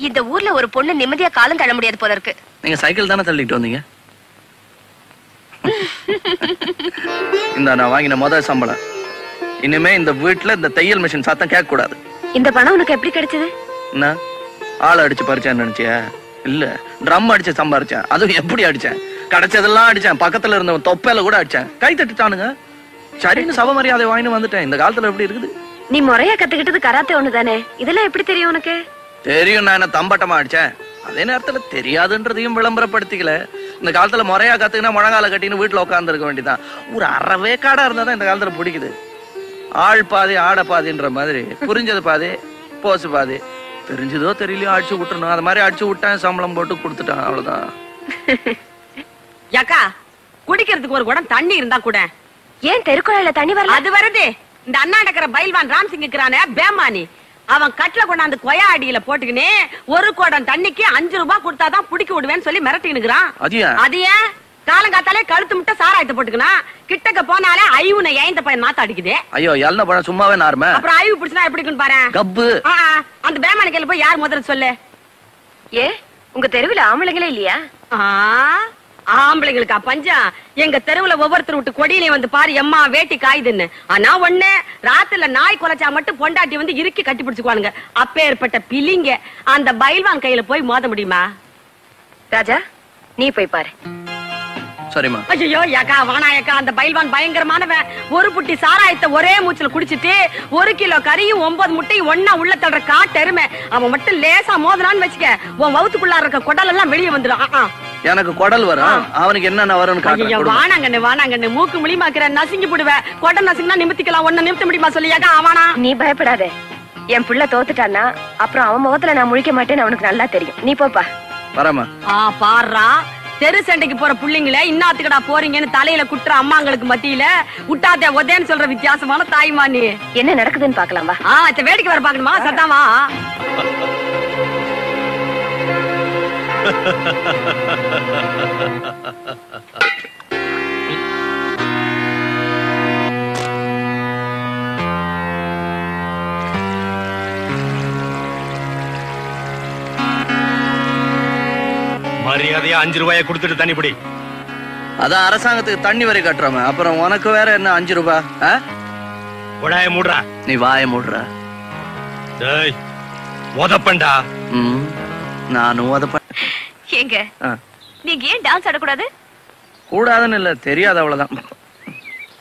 இந்த ஊர்ல ஒரு பொண்ணு நிம்மதியா காலம் தள்ள முடியாது போல இருக்கு. நீங்க சைக்கிள் தானே தள்ளிட்டு வந்தீங்க? இந்த நான் வாங்கின முதல் சம்பளம். இனிமே இந்த வீட்டுல இந்த தையல் மிஷின் சத்தம் கேட்க கூடாது. இந்த பணம் உனக்கு எப்படி கிடைச்சது? என்ன ஆள் அடிச்சு பறிச்சேன்னு நினைச்சியா? இல்ல, ட்ரம் அடிச்சு சம்பாரிச்சேன். அதுவும் எப்படி அடிச்சேன்? கிடைச்சதெல்லாம் அடிச்சேன். பக்கத்துல இருந்தவன் தொப்பையில கூட அடிச்சேன். கை தட்டுட்டானுங்க. சரின்னு சப மரியாதை வாங்கிட்டு வந்துட்டேன். இந்த காலத்துல எப்படி இருக்குது? நீ முறையா கத்துக்கிட்டது கராத்தே ஒண்ணுதானே? இதெல்லாம் எப்படி தெரியும் உனக்கு? தெரியும். நான் என்ன தம்பட்டமா அடிச்சேன்? அதே நேரத்துல தெரியாதுன்றதையும் விளம்பரப்படுத்திக்கல. இந்த காலத்துல முறையா கத்துக்கினா முழங்கால கட்டின்னு வீட்டுல உட்கார்ந்து இருக்க வேண்டியதான். ஒரு அறவே காடா இருந்தாதான் இந்த காலத்துல பிடிக்குது. ஆள் பாதி ஆட பாதின்ற மாதிரி புரிஞ்சது பாதி போசு பாதி. தெரிஞ்சதோ தெரியலையோ அடிச்சு விட்டுறணும். அது மாதிரி அடிச்சு விட்டேன், சம்பளம் போட்டு கொடுத்துட்டான். அவ்வளவுதான். யாக்கா, குடிக்கிறதுக்கு ஒரு குடம் தண்ணி இருந்தா கூட. ஏன் தெருக்குழாயில தண்ணி வரல? அது வருது. இந்த அண்ணாடக்கிற பைல்வான் ராம்சிங் இருக்கிறானே பேமானி, அவன் கட்டில கொண்டாந்து கொயா அடியில போட்டுக்கினே ஒரு குடம் தண்ணிக்கு 5 ரூபாய் கொடுத்தாதான் புடிக்க விடுவேன்னு சொல்லி மிரட்டினுக்குறான். அது ஏன் காலங்காத்தாலே கழுத்து முட்டை சாராயத்தை போட்டுக்கனா, கிட்டக்க போனாலே ஐவுன ஏந்த பையன் நாத்த அடிக்குது. ஐயோ, எல்ல பழம் சும்மாவே நார்மே. அப்புறம் ஐவு பிடிச்சா எப்படி இருக்குன்னு பாரு. கப்பு. அந்த பேமானி கையில போய் யார் முதல்ல சொல்லு. ஏ, உங்க தெருவில் ஆம்பளைங்களே இல்லையா? ஆம்பளைங்களுக்கா பஞ்சம்? எங்க தெருவுல ஒவ்வொருத்தர் விட்டு கொடியிலையும் வந்து பாரு எம்மா வேட்டி காயுதுன்னு. ஆனா ஒண்ணு, ராத்திரில நாய் குலைச்சா மட்டும் பொண்டாட்டி வந்து இறுக்கி கட்டி பிடிச்சுக்குவானுங்க. அப்பேற்பட்ட பிள்ளைங்க அந்த பைல்வான் கையில போய் மோத முடியுமா? ராஜா, நீ போய் பாரு. சரிமா. ஐயோ யாக்கா, வானாயக்கா, அந்த பைல்வான் பயங்கரமானவன். ஒரு புட்டி சாராயத்தை ஒரே மூச்சுல குடிச்சிட்டு 1 கிலோ கறியும் 9 முட்டையும் ஒன்னா உள்ள தள்ளுற காட்டெருமை. அவன் மட்டும் லேசா மோதனான்னு வச்சுக்க, உன் வவுத்துக்குள்ள இருக்க குடல் எல்லாம் வெளியே வந்துடும். எனக்கு குடல் வரும், அவனுக்கு என்னென்ன வரும்னு காட்டுறேன். வானாங்கண்ணு வானாங்கண்ணு, மூக்கு முழிமாக்குற நசுங்கி போடுவேன். குடல் நசுங்கினா நிமித்திக்கலாம், ஒன்ன நிமித்த முடியுமா சொல்லியாக்கா? அவனா? நீ பயப்படாத. என் புள்ள தோத்துட்டான்னா அப்புறம் அவன் முகத்துல நான் முழிக்க மாட்டேன்னு அவனுக்கு நல்லா தெரியும். நீ போப்பா. வரமா. பாடுறா, தெரு சண்டைக்கு போற புள்ளைங்கள இன்னாத்துக்கடா போறீங்கன்னு தலையில குட்டுற அம்மாங்களுக்கு மத்தியில விட்டாதே ஒதேன்னு சொல்ற வித்தியாசமான தாய்மா நீ. என்ன நடக்குதுன்னு பாக்கலாமா? வேடிக்கை வர பாக்கணுமா? சத்தாமா மரியாதையா 5 ரூபாயை கொடுத்துட்டு தண்ணி பிடி. அதான் அரசாங்கத்துக்கு தண்ணி வரி கட்டுறோம். அப்புறம் உனக்கு வேற என்ன 5 ரூபாய்? உடாய மூடுறா. நீ வாய மூடுற. டேய் உதப்பண்டா. நானும் உதப்ப. ஏங்க நீங்க ஏன் டான்ஸ் ஆடக்கூடாது? கூடாதுன்னு இல்ல, தெரியாது அவ்வளவுதான்.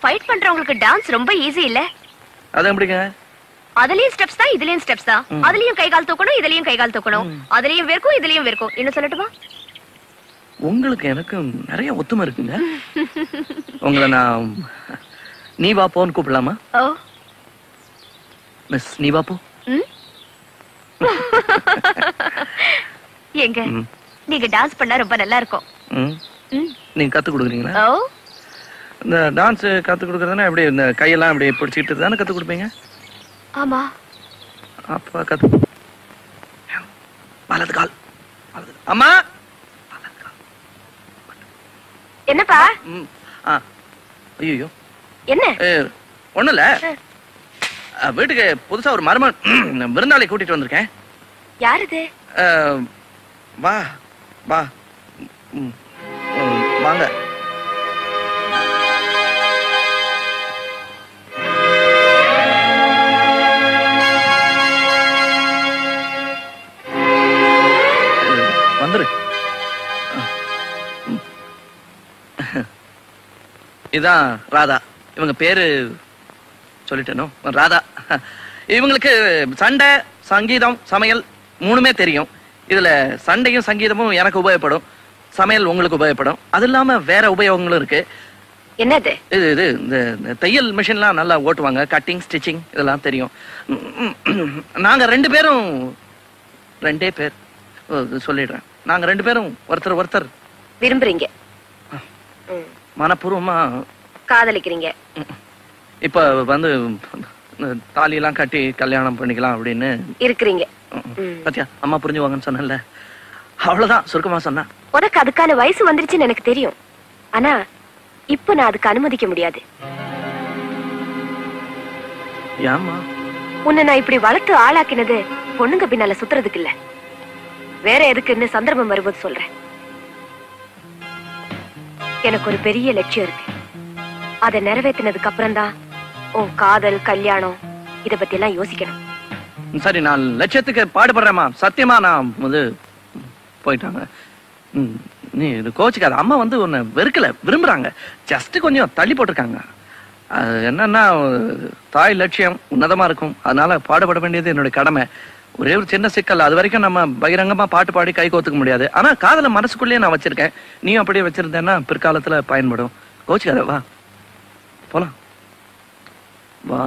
ஃபைட் பண்றவங்களுக்கு டான்ஸ் ரொம்ப ஈஸி இல்ல? அது எப்படிங்க? அதுலயும் ஸ்டெப்ஸ் தான், இதுலயும் ஸ்டெப்ஸ் தான். அதுலயும் கை கால் தூக்கணும், இதுலயும் கை கால் தூக்கணும். அதுலயும் வேர்க்கும், இதுலயும் வேர்க்கும். என்ன சொல்லட்டுமா? உங்களுக்கு எனக்கு நிறைய ஒத்துமை இருக்குங்க. உங்களை நான் நீ வா போன்னு கூப்பிடலாமா? ஓ மிஸ் நீ வா போ. ஏங்க நீங்க டான்ஸ் பண்ணா ரொம்ப நல்லா இருக்கும். நீங்க கத்து கொடுக்குறீங்களா? ஓ இந்த டான்ஸ் கத்து கொடுக்கறதுனா எப்படி இந்த கையெல்லாம் இப்படி பிடிச்சிட்டு தானே கத்து கொடுப்பீங்க? ஆமா. அப்ப கத்து. வலது கால். அம்மா என்னப்பா? ஐயோ என்ன? ஒண்ணும் இல்ல, வீட்டுக்கு புதுசா ஒரு மருமகன் விருந்தாளி கூட்டிட்டு வந்திருக்கேன். யார் இது? வா வா வாங்க. வந்துரு. இதான் ராதா. இவங்க பேரு சொல்லிட்டேனோ? ராதா. இவங்களுக்கு சண்டை, சங்கீதம், சமையல் 3மே தெரியும். இதுல சண்டையும் சங்கீதமும் எனக்கு உபயோகப்படும், சமையல் உங்களுக்கு உபயோகப்படும். அது இல்லாம வேற உபயோகங்களும் இருக்கு. என்னது? இது இந்த தையல் மிஷின்லாம் நல்லா ஓட்டுவாங்க. கட்டிங், ஸ்டிச்சிங் இதெல்லாம் தெரியும். நாங்க 2 பேரும் 2 பேர் சொல்லிடுறேன். நாங்க 2 பேரும் ஒருத்தர் விரும்புறீங்க, மனப்பூர்வமா காதலிக்கிறீங்க. இப்ப வந்து தாலி எல்லாம் கட்டி கல்யாணம் பண்ணிக்கலாம் அப்படின்னு இருக்கிறீங்க. பாத்தியா, அம்மா புரிஞ்சுவாங்கன்னு சொன்னல, அவ்வளவுதான். சுருக்கமா சொன்னா. உனக்கு அதுக்கான வயசு வந்துருச்சுன்னு எனக்கு தெரியும். ஆனா இப்ப நான் அதுக்கு அனுமதிக்க முடியாது. ஏம்மா? உன்னை நான் இப்படி வளர்த்து ஆளாக்கினது பொண்ணுங்க பின்னால சுத்துறதுக்கு இல்ல, வேற எதுக்குன்னு சந்தர்ப்பம் வரும்போது சொல்றேன். எனக்கு ஒரு பெரிய லட்சியம் இருக்கு. அதை நிறைவேற்றினதுக்கு அப்புறம் தான் உன் காதல், கல்யாணம் இத பத்தி எல்லாம் யோசிக்கணும். சரி, நான் லட்சியத்துக்கு பாடுபடுறேம்மா. சத்தியமா நான் வந்து போயிட்டாங்க. நீ இது கோச்சுக்காத. அம்மா வந்து உன்னை வெறுக்கல, விரும்புறாங்க. ஜஸ்ட் கொஞ்சம் தள்ளி போட்டிருக்காங்க. என்னன்னா, தாய் லட்சியம் உன்னதமா இருக்கும், அதனால பாடுபட வேண்டியது என்னுடைய கடமை. ஒரே ஒரு சின்ன சிக்கல், அது வரைக்கும் நம்ம பகிரங்கமா பாட்டு பாடி கை கோத்துக்க முடியாது. ஆனா காதல மனசுக்குள்ளேயே நான் வச்சிருக்கேன். நீயும் அப்படியே வச்சிருந்தேன்னா பிற்காலத்துல பயன்படும். கோச்சுக்காத, வா போலாம். வா.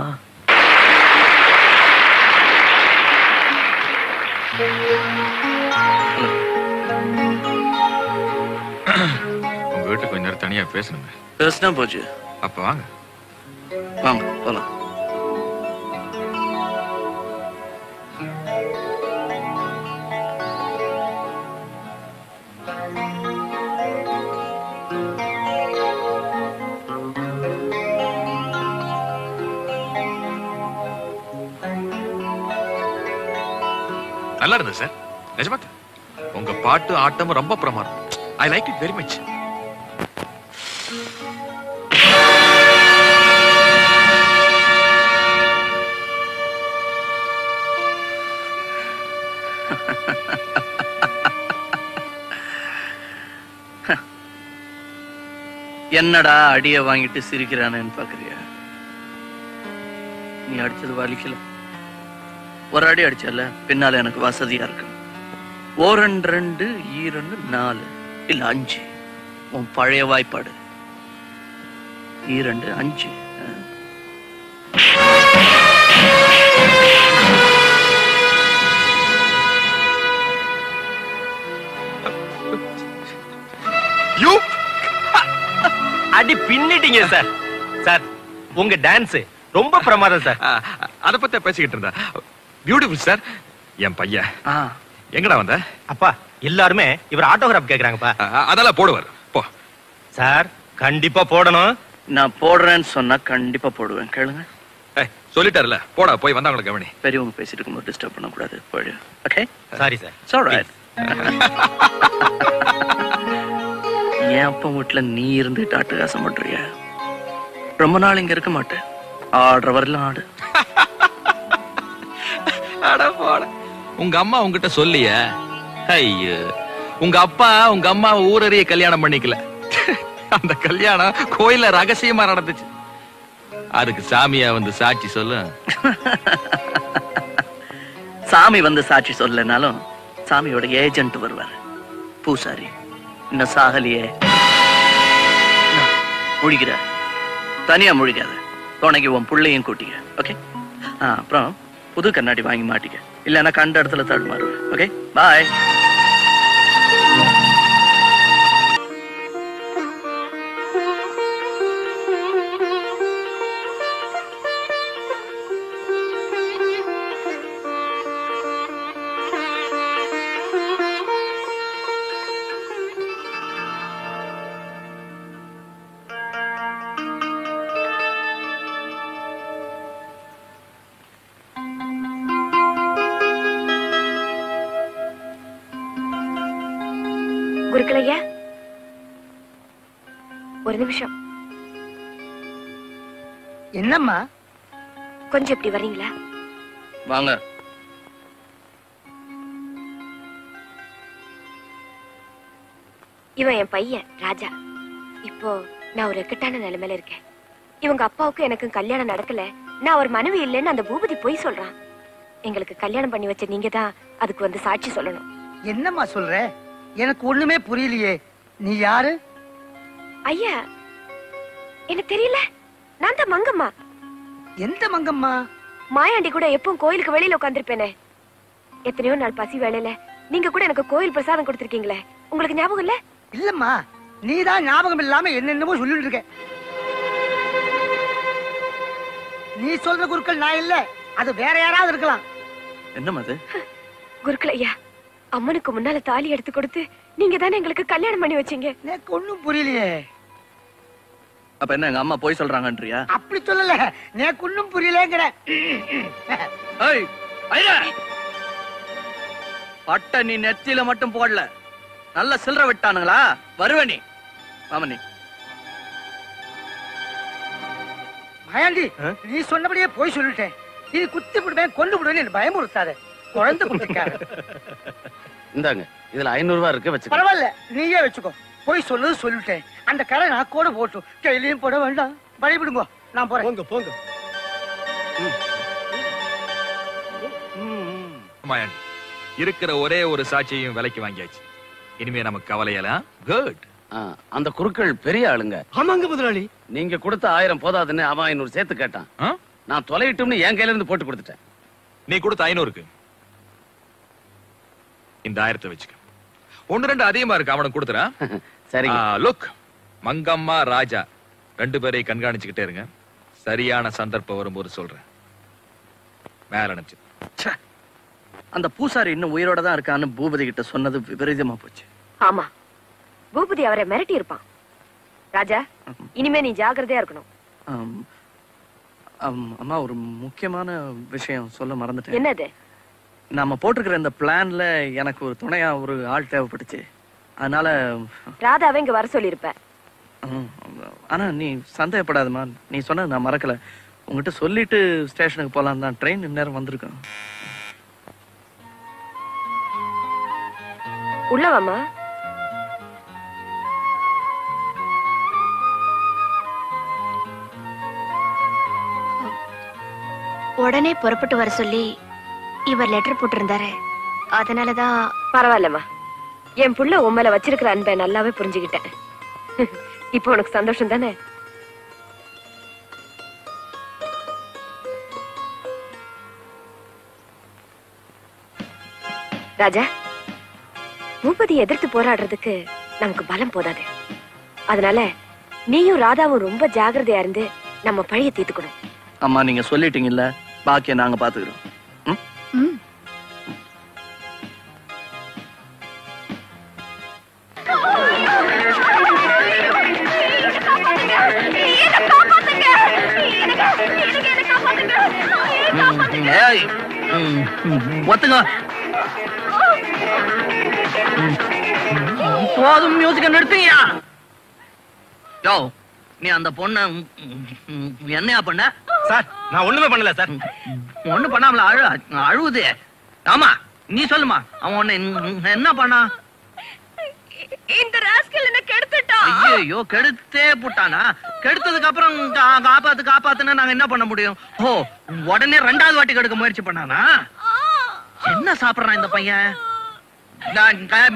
உங்க வீட்டுக்கு கொஞ்ச நேரம் தனியா பேசணுங்க. பேசினா போச்சு. அப்ப வாங்க வாங்க போலாம். நல்லா இருந்தது சார், நிஜமா. உங்க பாட்டு ஆட்டம் ரொம்ப பிரமாதம். I like it very much. என்னடா அடிய வாங்கிட்டு சிரிக்கிறானேன்னு பாக்குறியா? நீ அடிச்சது வலிக்கல. ஒரு அடி அடிச்சல, பின்னால எனக்கு வசதியா இருக்கு. 1 2 2 4 இல்ல 5. உன் பழைய வாய்ப்பாடு 2 5. யூ அடி பின்னிட்டீங்க சார். சார் உங்க டான்ஸ் ரொம்ப பிரமாதம் சார். அத பத்தி பேசிக்கிட்டு இருந்தா. Beautiful sir. என் பையன் எங்கடா வந்த? அப்பா எல்லாருமே இவர் ஆட்டோகிராஃப் கேக்குறாங்கப்பா. அதெல்லாம் போடுவார். போ சார். கண்டிப்பா போடணும். நான் போடுறேன்னு சொன்னா கண்டிப்பா போடுவேன். கேளுங்க. சொல்லிட்டாருல, போடா போய் வந்தவங்களை கவனி. பெரியவங்க பேசிட்டு இருக்கும்போது டிஸ்டர்ப் பண்ண கூடாது. போயிடு. Okay sorry sir. It's alright. என் அப்பா வீட்டுல நீ இருந்துட்டு அட்டகாசம் பண்றிய. ரொம்ப நாள் இங்க இருக்க மாட்டேன். ஆடுற வரலாம் ஆடு. உங்க அம்மா உங்ககிட்ட சொல்லிய? ஐயோ, உங்க அப்பா உங்க அம்மா ஊரறிய கல்யாணம் பண்ணிக்கல. அந்த கல்யாணம் கோயில்ல ரகசியமா நடந்துச்சு. அதுக்கு சாமியா வந்து சாட்சி சொல்லு. சாமி வந்து சாட்சி சொல்லனாலும் சாமியோட ஏஜென்ட் வருவார். பூசாரி இன்னும் சாகலியே. முழிக்கிற தனியா முழிக்காத. துணைக்கு உன் புள்ளையும் கூட்டிக்க. ஓகே. அப்புறம் புது கண்ணாடி வாங்கி மாட்டிக்க. இல்லன்னா கண்ட இடத்துல தடுமாறுவேன். Okay bye. குருக்களையா, ஒரு நிமிஷம். என்னம்மா? கொஞ்சம் இப்படி வர்றீங்களா? வாங்க. இவன் என் பையன் ராஜா. இப்போ நான் ஒரு இக்கட்டான நிலைமையில இருக்கேன். இவங்க அப்பாவுக்கு எனக்கு கல்யாணம் நடக்கல. நான் ஒரு மனைவி இல்லைன்னு அந்த பூபதி போய் சொல்றான். எங்களுக்கு கல்யாணம் பண்ணி வச்ச நீங்க தான் அதுக்கு வந்து சாட்சி சொல்லணும். என்னம்மா சொல்ற? எனக்கு ஒண்ணுமே புரியலையே. நீ யாரு? ஐயா, எனக்கு தெரியல. நான் தான் மங்கம்மா. எந்த மங்கம்மா? மாயாண்டி கூட எப்பவும் கோயிலுக்கு வெளியில உட்காந்துருப்பேனே. எத்தனையோ நாள் பசி வேலையில நீங்க கூட எனக்கு கோயில் பிரசாதம் கொடுத்திருக்கீங்களே, உங்களுக்கு ஞாபகம் இல்ல? இல்லம்மா, நீதான் ஞாபகம் இல்லாம என்னென்னமோ சொல்லிட்டு இருக்க. நீ சொல்ற குருக்கள் நான் இல்ல, அது வேற யாராவது இருக்கலாம். என்ன அது? குருக்கள் ஐயா, அம்மனுக்கு முன்னால தாலி எடுத்து கொடுத்து நீங்க தானே எங்களுக்கு கல்யாணம் பண்ணி வச்சீங்க. எனக்கு ஒண்ணும் புரியலையே. அப்ப என்ன எங்க அம்மா போய் சொல்றாங்கன்றியா? அப்படி சொல்லல, எனக்கு ஒண்ணும் புரியலங்கற. பட்ட நீ நெத்தியில மட்டும் போடல, நல்ல சில்லற விட்டானுங்களா? வருவனி மாமனி. மாயாண்டி, நீ சொன்னபடியே போய் சொல்லிட்டேன். இது குத்தி விடுவேன், கொண்டு விடுவேன் பயமுறுத்தாத. குழந்தை கொடுத்திருக்காரு. இந்தாங்க, இதுல 500 ரூபாய் இருக்கு, வச்சுக்க. பரவாயில்ல, நீயே வச்சுக்கோ. போய் சொல்லுது சொல்லிட்டேன். அந்த கடை நான் கூட போட்டும், கையிலையும் போட வேண்டாம். வழிவிடுங்க, நான் போறேன். போங்க போங்க. மாயாண்டி, இருக்கிற ஒரே ஒரு சாட்சியையும் விலைக்கு வாங்கியாச்சு. இனிமே நமக்கு கவலையெல்லாம் குட். அந்த குருக்கள் பெரிய ஆளுங்க. ஆமாங்க முதலாளி. நீங்க கொடுத்த 1000 போதாதுன்னு அவன் 500 சேர்த்து கேட்டான். நான் தொலையிட்டும்னு என் கையில இருந்து போட்டு கொடுத்துட்டேன். நீ கொடுத்த 500க்கு இந்த 1000 வச்சுக்க. 1-2 அதிகமா இருக்கு, அவனுக்கு கொடுத்துறா. சரி. லுக், மங்கம்மா ராஜா 2 பேரையும் கண்காணிச்சுக்கிட்டே இருங்க. சரியான சந்தர்ப்பம் வரும்போது சொல்றேன். மேல நினைச்சு அந்த பூசாரி இன்னும் உயிரோட தான் இருக்கான்னு பூபதி கிட்ட சொன்னது விபரீதமா போச்சு. ஆமா, பூபதி அவரை மிரட்டி இருப்பான். ராஜா, இனிமே நீ ஜாக்கிரதையா இருக்கணும். அம்மா, ஒரு முக்கியமான விஷயம் சொல்ல மறந்துட்டேன். என்னது? நாம போட்டிருக்கிற இந்த பிளான்ல எனக்கு ஒரு துணையா ஒரு ஆள் தேவைப்பட்டுச்சு. அதனால ராதாவை இங்க வர சொல்லிருப்ப. ஆனா நீ சந்தேகப்படாதமா, நீ சொன்ன நான் மறக்கல. உங்ககிட்ட சொல்லிட்டு ஸ்டேஷனுக்கு போலாம் தான். ட்ரெயின் நேரம் வந்திருக்கேன். உள்ளவாமா. உடனே புறப்பட்டு வர சொல்லி இவர் லெட்டர் போட்டிருந்தாரு. அதனாலதான். பரவாயில்லம்மா, என் புள்ள உண்மையில வச்சிருக்கிற அன்பை நல்லாவே புரிஞ்சுக்கிட்டேன். இப்போ உனக்கு சந்தோஷம் தானே? ராஜா, பூபதி எதிர்த்து போராடுறதுக்கு நமக்கு பலம் போதாது. அதனால நீயும் ராதாவும் ரொம்ப ஜாகிரதையா இருந்து நம்ம பழைய தீர்த்துக்கணும். அம்மா நீங்க சொல்லிட்டீங்கல்ல, பாக்கிய நாங்க பாத்துக்கிறோம். ஒத்துங்க போதும், மியூசிக்க நிறுத்துங்க. யோ, நீ அந்த பொண்ண என்னையா பண்ண? சார் நான் ஒண்ணுமே பண்ணல சார். ஒண்ணு பண்ணாமல அழுவுது. ஆமா நீ சொல்லுமா, அவன் உன்ன என்ன பண்ணா? இந்த ராஸ்கல் என்ன கெடுத்துட்டான். ஐயோ, கெடுத்தே புட்டானா? கெடுத்ததுக்கு அப்புறம் காப்பாத்துனா நாங்க என்ன பண்ண முடியும்? ஓ, உடனே ரெண்டாவது வாட்டி கெடுக்க முயற்சி பண்ணானா? என்ன சாப்பிடுறான் இந்த பையன்?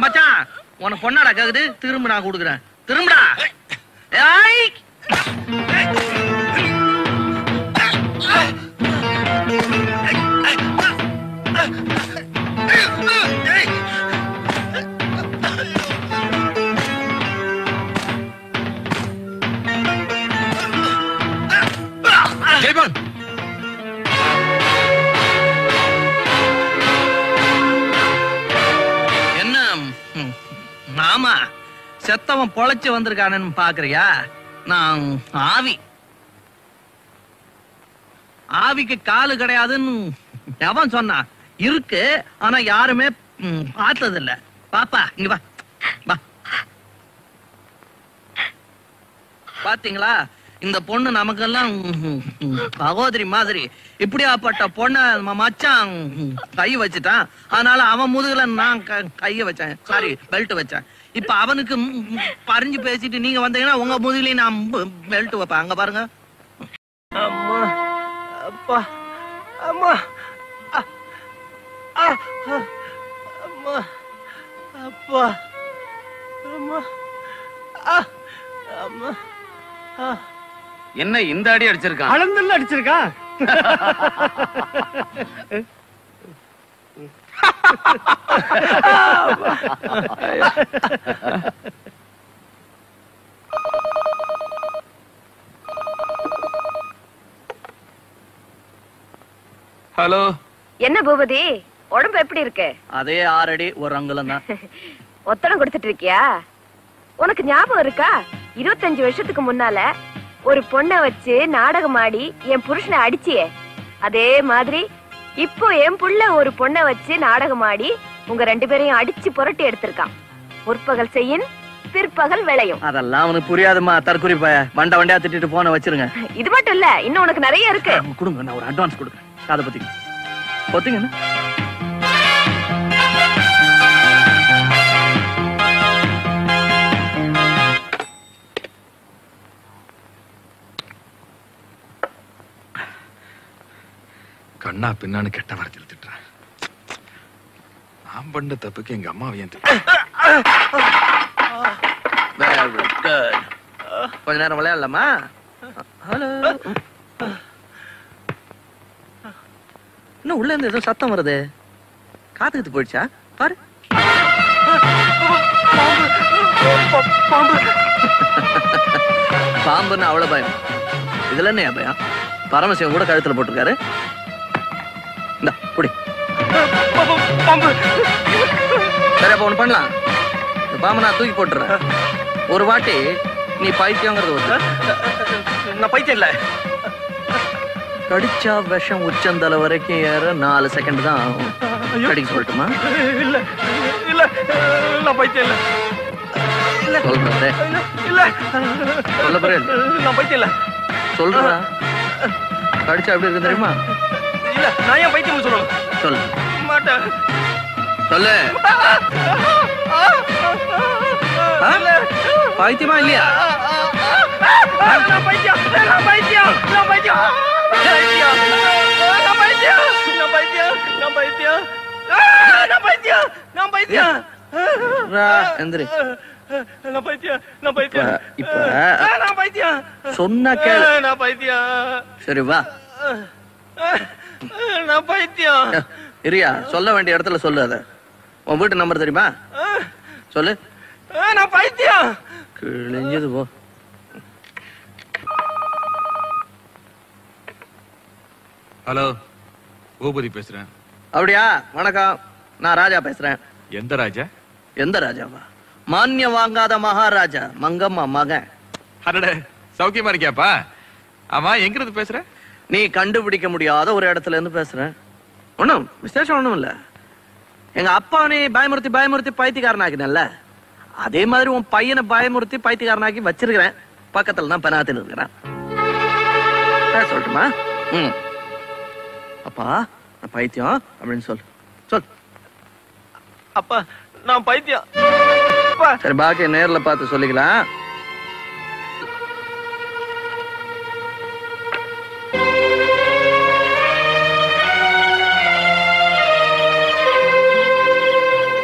மச்சான், உனக்கு பொண்ணாடா கேக்குது, திரும்ப நான் கொடுக்குறேன். திரும்படா. என்ன மாமா, செத்தவன் பொழைச்சு வந்திருக்கானு பாக்குறியா? நான் ஆவிக்கு காலு கிடையாதுன்னு எவன் சொன்னா? இருக்கு, ஆனா யாருமே பார்த்தது இல்ல. பாப்பா இங்க வா. பாத்தீங்களா, இந்த பொண்ணு நமக்கெல்லாம் சகோதரி மாதிரி. இப்படியாப்பட்ட பொண்ண மச்சான் கை வச்சுட்டான், அதனால அவன் முதுகுல நான் கைய வச்சேன், சாரி பெல்ட் வச்சேன். இப்ப அவனுக்கு பறிஞ்சு பேசிட்டு நீங்க வந்தீங்கன்னா உங்க முதுகுலயும் நான் பெல்ட் வைப்பேன். அங்க பாருங்க. அம்மா, அப்பா, அம்மா, அம்மா, அப்பா, அம்மா, அம்மா. என்ன இந்த அடி அடிச்சிருக்கான்? அளந்தல்ல அடிச்சிருக்கான். ஹலோ. என்ன பூபதி, உடம்பு எப்படி இருக்கு? அதே 6 அடி 1 அங்குலம் தான். ஒத்தடம் கொடுத்துட்டு இருக்கியா? உனக்கு ஞாபகம் இருக்கா, 25 வருஷத்துக்கு முன்னால ஒரு பொண்ணை வச்சு நாடகம் ஆடி என் புருஷனை அடிச்சியே, அதே மாதிரி இப்போ என் புள்ள ஒரு பொண்ணை வச்சு நாடகம் ஆடி உங்க 2 பேரையும் அடிச்சு புரட்டி எடுத்திருக்கான். முற்பகல் செய்யின் பிற்பகல் விளையும். அதெல்லாம் அவனுக்கு புரியாதுமா, தற்குறி பய. வண்டியா திட்டிட்டு போன வச்சிருங்க. இது மட்டும் இல்ல, இன்னும் உனக்கு நிறைய இருக்கு. கொடுங்க, நான் ஒரு அட்வான்ஸ் கொடுக்குறேன். காதை பத்தி பொத்திங்க. கண்ணா பின்னான்னு கெட்ட வார்த்தையில் திட்டுறேன். நான் பண்ண தப்புக்கு எங்க அம்மாவை ஏன் கொஞ்ச நேரம் விளையாடலாமா? ஹலோ. இன்னும் உள்ள இருந்து ஏதோ சத்தம் வருது. காத்துக்கிட்டு போயிடுச்சா பாரு. பாம்புன்னு அவ்வளவு பயம். இதுல என்ன பயம்? பரமசிவம் கூட கழுத்துல போட்டிருக்காரு. இந்த புடி. சரி, அப்ப ஒண்ணு பண்ணலாம். பாம்பு நான் தூக்கி போட்டுறேன். ஒரு வாட்டி நீ பைத்தியங்கிறது ஒரு. நான் பைத்தியம் இல்ல. கடிச்சா விஷம் உச்சந்தலை வரைக்கும் ஏற 4 செகண்ட் தான் ஆகும். கடிக்க சொல்லட்டுமா? இல்ல இல்ல, நான் பைத்தியம் இல்ல. சொல்றேன். இல்ல சொல்ல போறேன். நான் பைத்தியம் இல்ல. சொல்றா. கடிச்சா எப்படி இருக்கு தெரியுமா? இல்ல, நான் ஏன் பைத்தியம் சொல்லணும்? சொல்லு. மாட்டேன். சொல்லு. பைத்தியமா இல்லையா? நான் பைத்தியம், நான் பைத்தியம், நான் பைத்தியம், நான் பைத்தியம், நான் பைத்தியம், நான் பைத்தியம், நான் பைத்தியம், நான் பைத்தியம். எந்திரி. நான் பைத்தியம், நான் பைத்தியம். இப்ப நான் பைத்தியம். சொன்னா கேளு. நான் பைத்தியம். சரி வா. நான் பைத்தியம். இரியா, சொல்ல வேண்டிய இடத்துல சொல்லு. அத உன் வீட்டு நம்பர் தெரியுமா? சொல்லு. நான் பைத்தியம். கிழிஞ்சது போ. ஹலோ, பூபதி பேசுறேன். அப்படியா? வணக்கம், நான் ராஜா பேசுறேன். எந்த ராஜா? எந்த ராஜாவா? மானியம் வாங்காத மகாராஜா, மங்கம்மா மகன். அடடே, சௌக்கியமா இருக்கியாப்பா? ஆமா, எங்க இருந்து பேசுற? நீ கண்டுபிடிக்க முடியாத ஒரு இடத்துல இருந்து பேசுறேன். ஒண்ணும் விசேஷம் ஒண்ணும் இல்ல. எங்க அப்பா நீ பயமுறுத்தி பயமுறுத்தி பைத்தியக்காரனாக்கினல்ல, அதே மாதிரி உன் பையனை பயமுறுத்தி பைத்தியக்காரனாக்கி வச்சிருக்கிறேன். பக்கத்துல தான் பெனாத்தின்னு இருக்கிறேன். சொல்லட்டுமா? அப்பா நான் பைத்தியம் அப்படின்னு சொல்லு. சொல். அப்பா நான் பைத்தியம். சரி, பாக்கி நேர்ல பார்த்து சொல்லிக்கலாம்.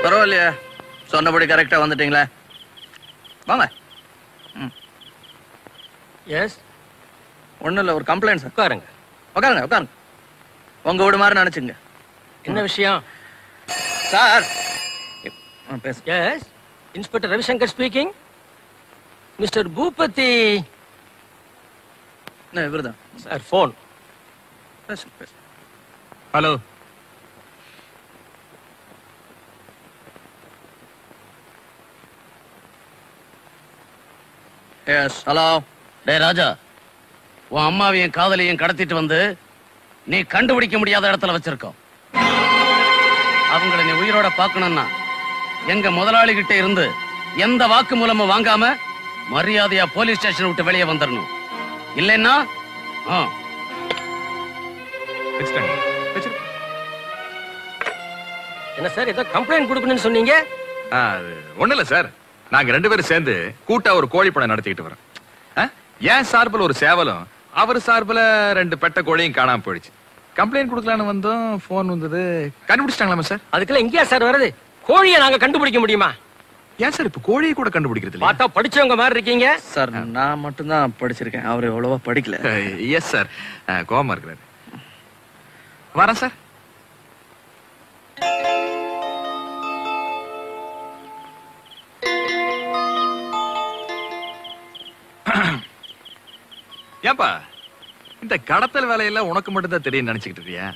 பரவாயில்லையா, சொன்னபடி கரெக்டா வந்துட்டீங்களா? வாங்க. எஸ். ஒண்ணும் இல்ல, ஒரு கம்ப்ளைண்ட் சார். உட்காருங்க. உட்காருங்க உட்காருங்க. உங்க வீடு மாதிரி நினைச்சுங்க. என்ன விஷயம் சார்? பேச. Yes, inspector Ravishankar speaking. Mister Bhupathi. இவர்தான் sir. Phone. Hello. Yes, hello. டே ராஜா, உன் அம்மாவையும் காதலையும் கடத்திட்டு வந்து நீ கண்டுபிடிக்க முடியாத இடத்துல வச்சிருக்கோம். அவங்களை நீ உயிரோட பார்க்கணும்னா எங்க முதலாளி கிட்ட இருந்து எந்த வாக்கு மூலமும் வாங்காம மரியாதையா போலீஸ் ஸ்டேஷன் விட்டு வெளியே வந்துடணும். இல்லைன்னா என்ன சார், ஏதோ கம்ப்ளைண்ட் கொடுக்கணும்னு சொன்னீங்க? ஒண்ணு இல்ல சார், நாங்க 2 பேரும் சேர்ந்து கூட்டா ஒரு கோழி பண்ணை நடத்திக்கிட்டு வரோம். ஏன் சார்பில் ஒரு சேவலும், அவர் சார்பில் 2 பெட்ட கோழியும் காணாம போயிடுச்சு. கம்ப்ளைண்ட் கொடுக்கலான்னு வந்தோம், போன் வந்தது. கண்டுபிடிச்சிட்டாங்களாமா சார்? அதுக்கெல்லாம் எங்கேயா சார் வருது? கோழியை நாங்க கண்டுபிடிக்க முடியுமா? ஏன் சார் இப்ப கோழியை கூட கண்டுபிடிக்கிறது? பார்த்தா படிச்சவங்க மாதிரி இருக்கீங்க சார். நான் மட்டும் தான் படிச்சிருக்கேன், அவரு எவ்வளவா படிக்கல. எஸ் சார், கோவமா இருக்கிறாரு. வரேன் சார். ஏப்பா, இந்த கடத்தல் வேலையெல்லாம் உனக்கு மட்டும் தான் தெரியும் நினைச்சுக்கிட்டு இருக்கியா?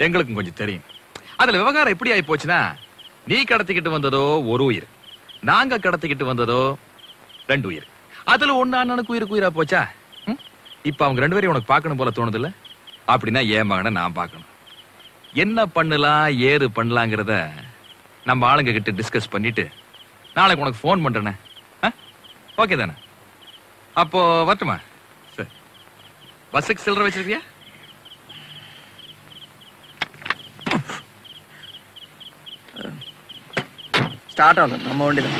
எங்களுக்கும் கொஞ்சம் தெரியும். அதுல விவகாரம் எப்படி ஆயி போச்சுன்னா, நீ கடத்திக்கிட்டு வந்ததோ 1 உயிர், நாங்க கடத்திக்கிட்டு வந்ததோ 2 உயிர். அதுல ஒண்ணு அண்ணனுக்கு உயிரா போச்சா? இப்ப அவங்க 2 பேரையும் உனக்கு பார்க்கணும் போல தோணுது இல்ல? அப்படின்னா ஏன் மகனை நான் பார்க்கணும். என்ன பண்ணலாம் ஏறு பண்ணலாங்கிறத நம்ம ஆளுங்க கிட்ட டிஸ்கஸ் பண்ணிட்டு நாளைக்கு உனக்கு போன் பண்றேனே. ஓகே தானே? அப்போ வரட்டுமா? சரி, பஸ்ஸுக்கு சில்லறை வச்சிருக்கியா? ஸ்டார்ட் ஆகும் நம்ம வண்டி தான்.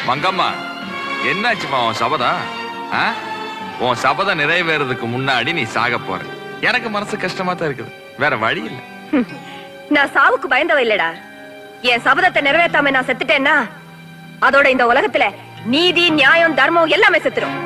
மங்கம்மா, என்னாச்சுமா உன் சபதம்? உன் சபதம் நிறைவேறதுக்கு முன்னாடி நீ சாக போற. எனக்கு மனசு கஷ்டமா தான் இருக்குது, வேற வழி இல்ல. நான் சாவுக்கு பயந்தவ இல்லடா. என் சபதத்தை நிறைவேற்றாம நான் செத்துட்டேன்னா அதோட இந்த உலகத்துல நீதி நியாயம் தர்மம் எல்லாமே செத்துரும்.